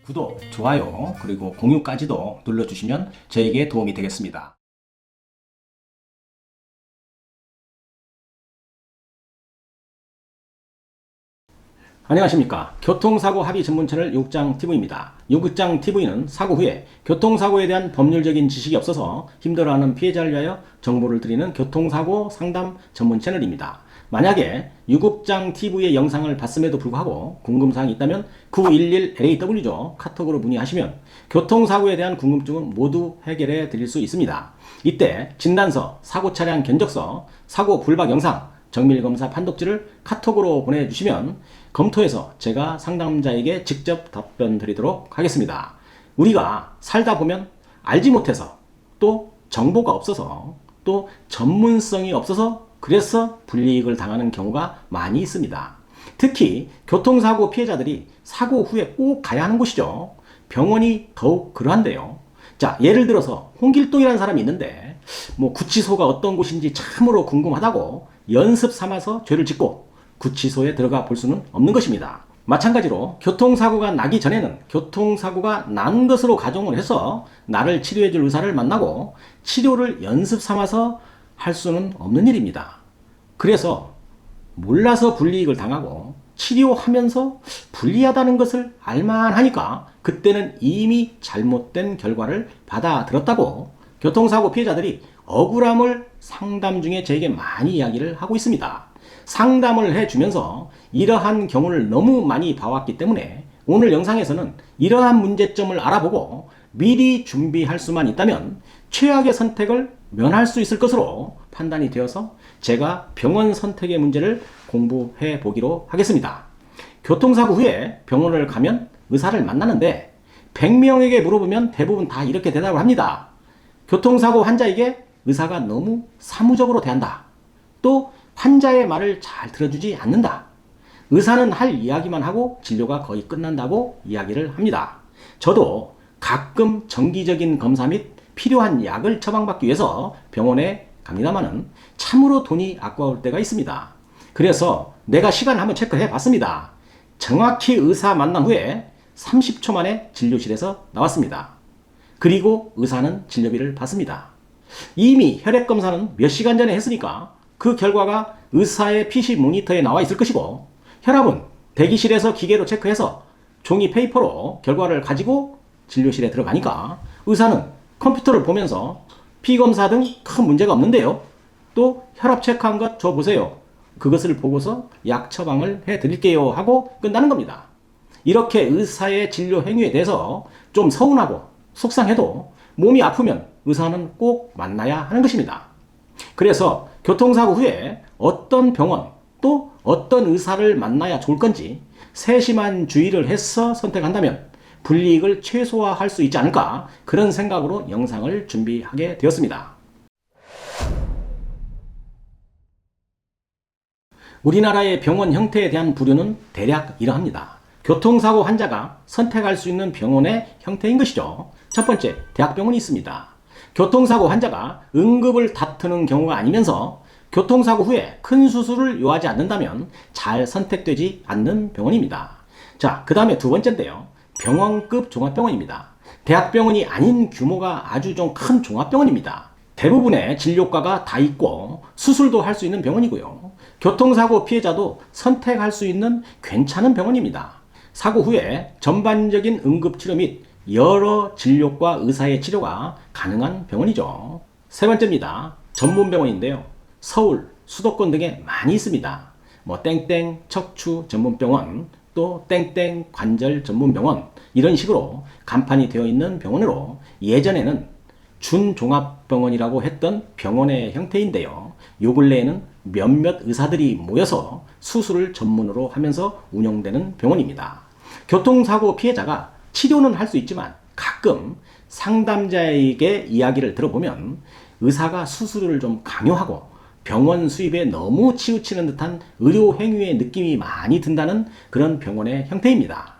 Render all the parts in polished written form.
구독, 좋아요, 그리고 공유까지도 눌러주시면 저에게 도움이 되겠습니다. 안녕하십니까. 교통사고 합의 전문 채널 요극장TV입니다. 요극장TV는 사고 후에 교통사고에 대한 법률적인 지식이 없어서 힘들어하는 피해자를 위하여 정보를 드리는 교통사고 상담 전문 채널입니다. 만약에 요극장TV의 영상을 봤음에도 불구하고 궁금사항이 있다면 911LAW죠. 카톡으로 문의하시면 교통사고에 대한 궁금증은 모두 해결해 드릴 수 있습니다. 이때 진단서, 사고차량 견적서, 사고 불박 영상, 정밀검사 판독지를 카톡으로 보내주시면 검토해서 제가 상담자에게 직접 답변 드리도록 하겠습니다. 우리가 살다 보면 알지 못해서 또 정보가 없어서 또 전문성이 없어서 그래서 불이익을 당하는 경우가 많이 있습니다. 특히 교통사고 피해자들이 사고 후에 꼭 가야 하는 곳이죠. 병원이 더욱 그러한데요. 자, 예를 들어서 홍길동이라는 사람이 있는데 구치소가 어떤 곳인지 참으로 궁금하다고 연습 삼아서 죄를 짓고 구치소에 들어가 볼 수는 없는 것입니다. 마찬가지로 교통사고가 나기 전에는 교통사고가 난 것으로 가정을 해서 나를 치료해 줄 의사를 만나고 치료를 연습 삼아서 할 수는 없는 일입니다. 그래서 몰라서 불이익을 당하고 치료하면서 불리하다는 것을 알만하니까 그때는 이미 잘못된 결과를 받아들였다고 교통사고 피해자들이 억울함을 상담 중에 저에게 많이 이야기를 하고 있습니다. 상담을 해주면서 이러한 경우를 너무 많이 봐왔기 때문에 오늘 영상에서는 이러한 문제점을 알아보고 미리 준비할 수만 있다면 최악의 선택을 면할 수 있을 것으로 판단이 되어서 제가 병원 선택의 문제를 공부해 보기로 하겠습니다. 교통사고 후에 병원을 가면 의사를 만나는데 100명에게 물어보면 대부분 다 이렇게 대답을 합니다. 교통사고 환자에게 의사가 너무 사무적으로 대한다. 또 환자의 말을 잘 들어주지 않는다. 의사는 할 이야기만 하고 진료가 거의 끝난다고 이야기를 합니다. 저도 가끔 정기적인 검사 및 필요한 약을 처방받기 위해서 병원에 갑니다만은 참으로 돈이 아까울 때가 있습니다. 그래서 내가 시간을 한번 체크해 봤습니다. 정확히 의사 만난 후에 30초 만에 진료실에서 나왔습니다. 그리고 의사는 진료비를 받습니다. 이미 혈액검사는 몇 시간 전에 했으니까 그 결과가 의사의 PC 모니터에 나와 있을 것이고 혈압은 대기실에서 기계로 체크해서 종이 페이퍼로 결과를 가지고 진료실에 들어가니까 의사는 컴퓨터를 보면서 피검사 등 큰 문제가 없는데요. 또 혈압 체크한 것 줘 보세요. 그것을 보고서 약 처방을 해드릴게요 하고 끝나는 겁니다. 이렇게 의사의 진료 행위에 대해서 좀 서운하고 속상해도 몸이 아프면 의사는 꼭 만나야 하는 것입니다. 그래서 교통사고 후에 어떤 병원 또 어떤 의사를 만나야 좋을 건지 세심한 주의를 해서 선택한다면 불이익을 최소화할 수 있지 않을까 그런 생각으로 영상을 준비하게 되었습니다. 우리나라의 병원 형태에 대한 부류는 대략 이러합니다. 교통사고 환자가 선택할 수 있는 병원의 형태인 것이죠. 첫 번째, 대학병원이 있습니다. 교통사고 환자가 응급을 다투는 경우가 아니면서 교통사고 후에 큰 수술을 요하지 않는다면 잘 선택되지 않는 병원입니다. 자, 그 다음에 두 번째인데요. 병원급 종합병원입니다. 대학병원이 아닌 규모가 아주 좀 큰 종합병원입니다. 대부분의 진료과가 다 있고 수술도 할 수 있는 병원이고요. 교통사고 피해자도 선택할 수 있는 괜찮은 병원입니다. 사고 후에 전반적인 응급치료 및 여러 진료과 의사의 치료가 가능한 병원이죠. 세 번째입니다. 전문병원인데요. 서울, 수도권 등에 많이 있습니다. 땡땡 척추 전문병원, 또 땡땡 관절 전문병원 이런 식으로 간판이 되어 있는 병원으로 예전에는 준종합병원이라고 했던 병원의 형태인데요. 요 근래에는 몇몇 의사들이 모여서 수술을 전문으로 하면서 운영되는 병원입니다. 교통사고 피해자가 치료는 할 수 있지만 가끔 상담자에게 이야기를 들어보면 의사가 수술을 좀 강요하고 병원 수입에 너무 치우치는 듯한 의료 행위의 느낌이 많이 든다는 그런 병원의 형태입니다.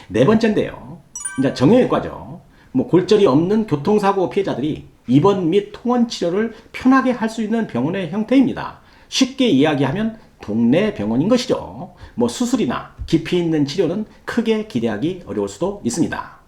네 번째인데요. 이제 정형외과죠. 골절이 없는 교통사고 피해자들이 입원 및 통원 치료를 편하게 할 수 있는 병원의 형태입니다. 쉽게 이야기하면 동네 병원인 것이죠. 뭐 수술이나 깊이 있는 치료는 크게 기대하기 어려울 수도 있습니다.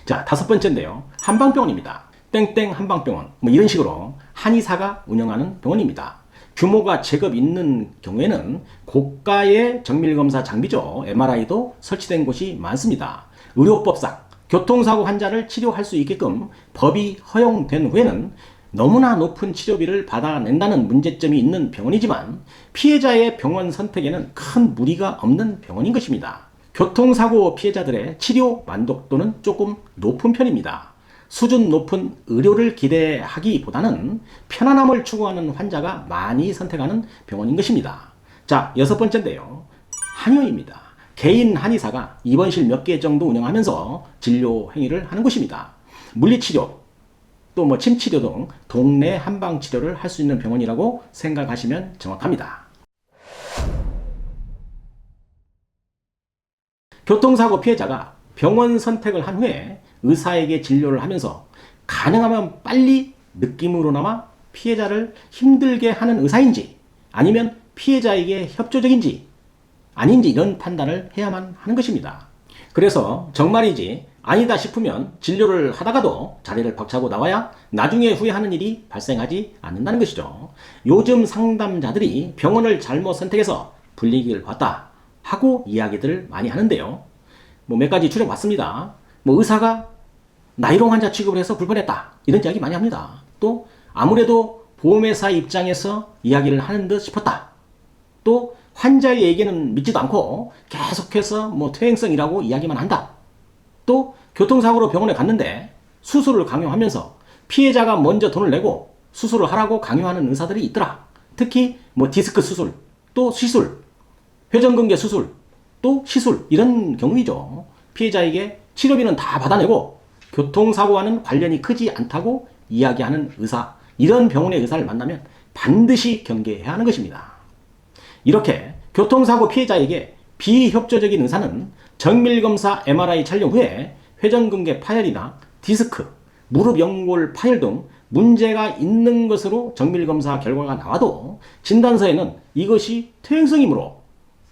자, 다섯 번째인데요. 한방병원입니다. 땡땡 한방병원, 뭐 이런 식으로 한의사가 운영하는 병원입니다. 규모가 제법 있는 경우에는 고가의 정밀검사 장비죠. MRI도 설치된 곳이 많습니다. 의료법상 교통사고 환자를 치료할 수 있게끔 법이 허용된 후에는 너무나 높은 치료비를 받아낸다는 문제점이 있는 병원이지만 피해자의 병원 선택에는 큰 무리가 없는 병원인 것입니다. 교통사고 피해자들의 치료 만족도는 조금 높은 편입니다. 수준 높은 의료를 기대하기보다는 편안함을 추구하는 환자가 많이 선택하는 병원인 것입니다. 자, 여섯 번째인데요. 한의원입니다. 개인 한의사가 입원실 몇 개 정도 운영하면서 진료 행위를 하는 곳입니다. 물리치료, 또 뭐 침치료 등 동네 한방치료를 할 수 있는 병원이라고 생각하시면 정확합니다. 교통사고 피해자가 병원 선택을 한 후에 의사에게 진료를 하면서 가능하면 빨리 느낌으로나마 피해자를 힘들게 하는 의사인지 아니면 피해자에게 협조적인지 아닌지 이런 판단을 해야만 하는 것입니다. 그래서 정말이지 아니다 싶으면 진료를 하다가도 자리를 박차고 나와야 나중에 후회하는 일이 발생하지 않는다는 것이죠. 요즘 상담자들이 병원을 잘못 선택해서 불리기를 봤다 하고 이야기들을 많이 하는데요. 뭐 몇 가지 추려봤습니다. 뭐 의사가 나이롱 환자 취급을 해서 불편했다 이런 이야기 많이 합니다. 또 아무래도 보험회사 입장에서 이야기를 하는 듯 싶었다. 또 환자의 얘기는 믿지도 않고 계속해서 뭐 퇴행성이라고 이야기만 한다. 또 교통사고로 병원에 갔는데 수술을 강요하면서 피해자가 먼저 돈을 내고 수술을 하라고 강요하는 의사들이 있더라. 특히 뭐 디스크 수술, 또 시술, 회전근개 수술, 또 시술 이런 경우이죠. 피해자에게 치료비는 다 받아내고 교통사고와는 관련이 크지 않다고 이야기하는 의사, 이런 병원의 의사를 만나면 반드시 경계해야 하는 것입니다. 이렇게 교통사고 피해자에게 비협조적인 의사는 정밀검사 MRI 촬영 후에 회전근개 파열이나 디스크, 무릎 연골 파열 등 문제가 있는 것으로 정밀검사 결과가 나와도 진단서에는 이것이 퇴행성이므로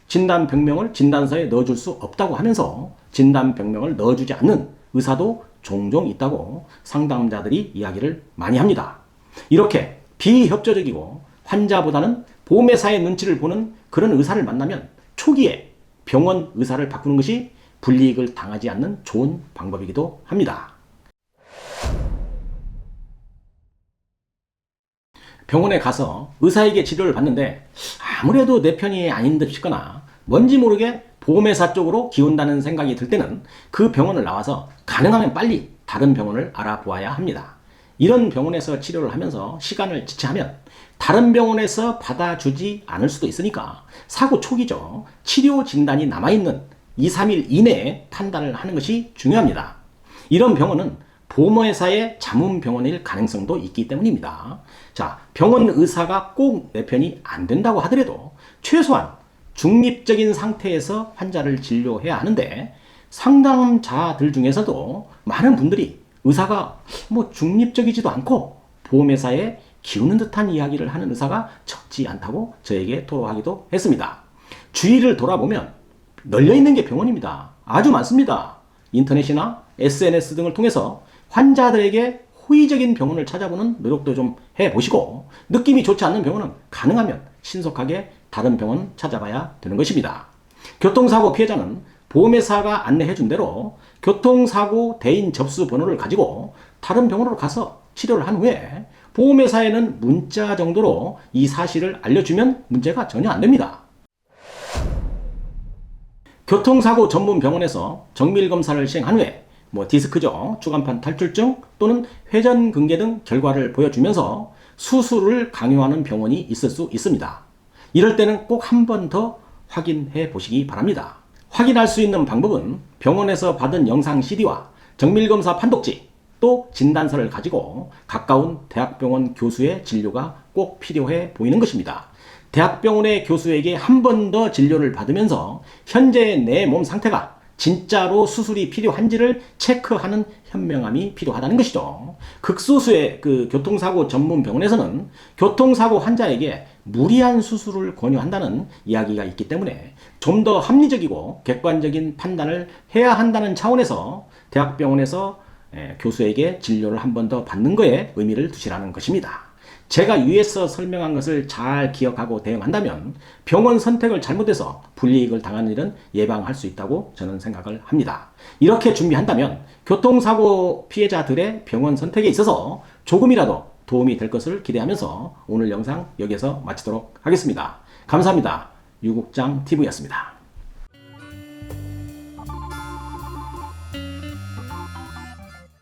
진단병명을 진단서에 넣어줄 수 없다고 하면서 진단병명을 넣어주지 않는 의사도 종종 있다고 상담자들이 이야기를 많이 합니다. 이렇게 비협조적이고 환자보다는 보험회사의 눈치를 보는 그런 의사를 만나면 초기에 병원 의사를 바꾸는 것이 불이익을 당하지 않는 좋은 방법이기도 합니다. 병원에 가서 의사에게 치료를 받는데 아무래도 내 편이 아닌 듯 싶거나 뭔지 모르게 보험회사 쪽으로 기운다는 생각이 들 때는 그 병원을 나와서 가능하면 빨리 다른 병원을 알아보아야 합니다. 이런 병원에서 치료를 하면서 시간을 지체하면 다른 병원에서 받아주지 않을 수도 있으니까 사고 초기죠. 치료 진단이 남아있는 2, 3일 이내에 판단을 하는 것이 중요합니다. 이런 병원은 보험회사의 자문병원일 가능성도 있기 때문입니다. 자, 병원 의사가 꼭 내 편이 안 된다고 하더라도 최소한 중립적인 상태에서 환자를 진료해야 하는데 상담자들 중에서도 많은 분들이 의사가 뭐 중립적이지도 않고 보험회사에 기우는 듯한 이야기를 하는 의사가 적지 않다고 저에게 토로하기도 했습니다. 주위를 돌아보면 널려있는 게 병원입니다. 아주 많습니다. 인터넷이나 SNS 등을 통해서 환자들에게 호의적인 병원을 찾아보는 노력도 좀 해보시고 느낌이 좋지 않는 병원은 가능하면 신속하게 다른 병원 찾아봐야 되는 것입니다. 교통사고 피해자는 보험회사가 안내해준 대로 교통사고 대인 접수 번호를 가지고 다른 병원으로 가서 치료를 한 후에 보험회사에는 문자 정도로 이 사실을 알려주면 문제가 전혀 안 됩니다. 교통사고 전문 병원에서 정밀검사를 시행한 후에 뭐 디스크죠, 추간판 탈출증 또는 회전근개 등 결과를 보여주면서 수술을 강요하는 병원이 있을 수 있습니다. 이럴 때는 꼭 한 번 더 확인해 보시기 바랍니다. 확인할 수 있는 방법은 병원에서 받은 영상 CD와 정밀검사 판독지 또 진단서를 가지고 가까운 대학병원 교수의 진료가 꼭 필요해 보이는 것입니다. 대학병원의 교수에게 한 번 더 진료를 받으면서 현재 내 몸 상태가 진짜로 수술이 필요한지를 체크하는 현명함이 필요하다는 것이죠. 극소수의 그 교통사고 전문 병원에서는 교통사고 환자에게 무리한 수술을 권유한다는 이야기가 있기 때문에 좀 더 합리적이고 객관적인 판단을 해야 한다는 차원에서 대학병원에서 교수에게 진료를 한 번 더 받는 거에 의미를 두시라는 것입니다. 제가 위에서 설명한 것을 잘 기억하고 대응한다면 병원 선택을 잘못해서 불이익을 당하는 일은 예방할 수 있다고 저는 생각을 합니다. 이렇게 준비한다면 교통사고 피해자들의 병원 선택에 있어서 조금이라도 도움이 될 것을 기대하면서 오늘 영상 여기서 마치도록 하겠습니다. 감사합니다. 유국장TV였습니다.